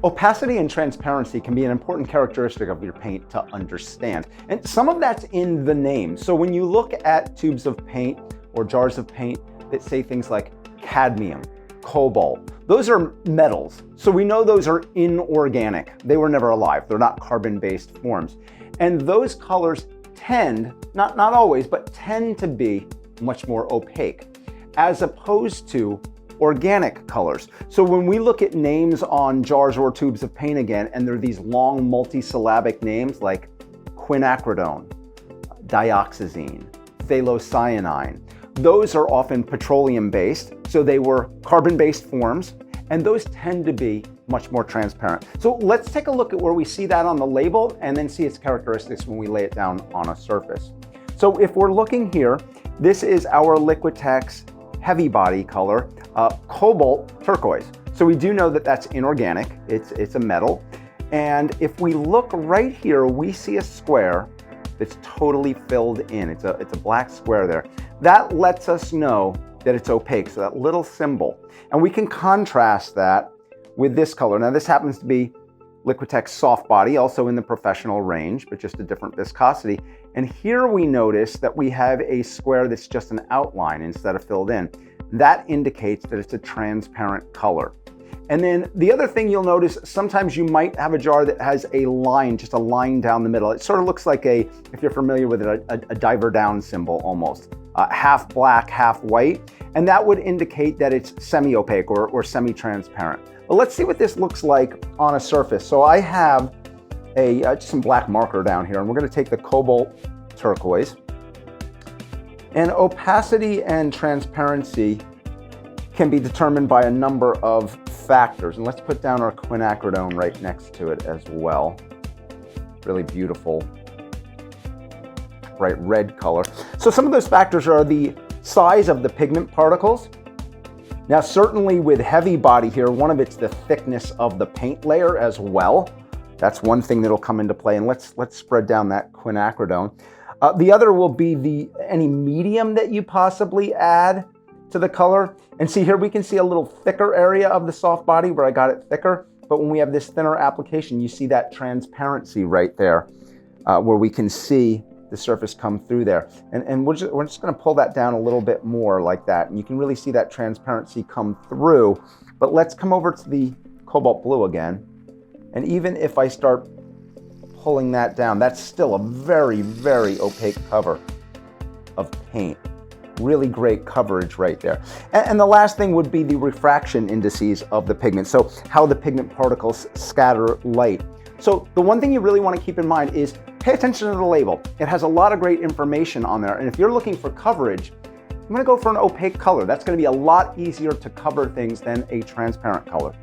Opacity and transparency can be an important characteristic of your paint to understand. And some of that's in the name. So when you look at tubes of paint or jars of paint that say things like cadmium, cobalt, those are metals. So we know those are inorganic. They were never alive. They're not carbon-based forms. And those colors tend, not always, but tend to be much more opaque, as opposed to organic colors. So when we look at names on jars or tubes of paint again, and they're these long multisyllabic names like quinacridone, dioxazine, phthalocyanine, those are often petroleum-based, so they were carbon-based forms, and those tend to be much more transparent. So let's take a look at where we see that on the label and then see its characteristics when we lay it down on a surface. So if we're looking here, this is our Liquitex heavy body color, cobalt turquoise. So we do know that that's inorganic, it's a metal. And if we look right here, we see a square that's totally filled in. It's a black square there. That lets us know that it's opaque, so that little symbol. And we can contrast that with this color. Now this happens to be Liquitex soft body, also in the professional range, but just a different viscosity. And here we notice that we have a square that's just an outline instead of filled in. That indicates that it's a transparent color. And then the other thing you'll notice, sometimes you might have a jar that has a line, just a line down the middle. It sort of looks like if you're familiar with it, a diver down symbol almost. Half black, half white. And that would indicate that it's semi-opaque or semi-transparent. But let's see what this looks like on a surface. So I have just some black marker down here, and we're going to take the cobalt turquoise. And opacity and transparency can be determined by a number of factors. And let's put down our quinacridone right next to it as well. Really beautiful, bright red color. So some of those factors are the size of the pigment particles. Now, certainly with heavy body here, one of it's the thickness of the paint layer as well. That's one thing that'll come into play. And let's spread down that quinacridone. The other will be any medium that you possibly add to the color. And see here, we can see a little thicker area of the soft body where I got it thicker. But when we have this thinner application, you see that transparency right there where we can see the surface come through there. And we're just going to pull that down a little bit more like that. And you can really see that transparency come through. But let's come over to the cobalt blue again. And even if I start pulling that down, that's still a very, very opaque cover of paint. Really great coverage right there. And the last thing would be the refraction indices of the pigment. So how the pigment particles scatter light. So the one thing you really want to keep in mind is pay attention to the label. It has a lot of great information on there. And if you're looking for coverage, I'm going to go for an opaque color. That's going to be a lot easier to cover things than a transparent color.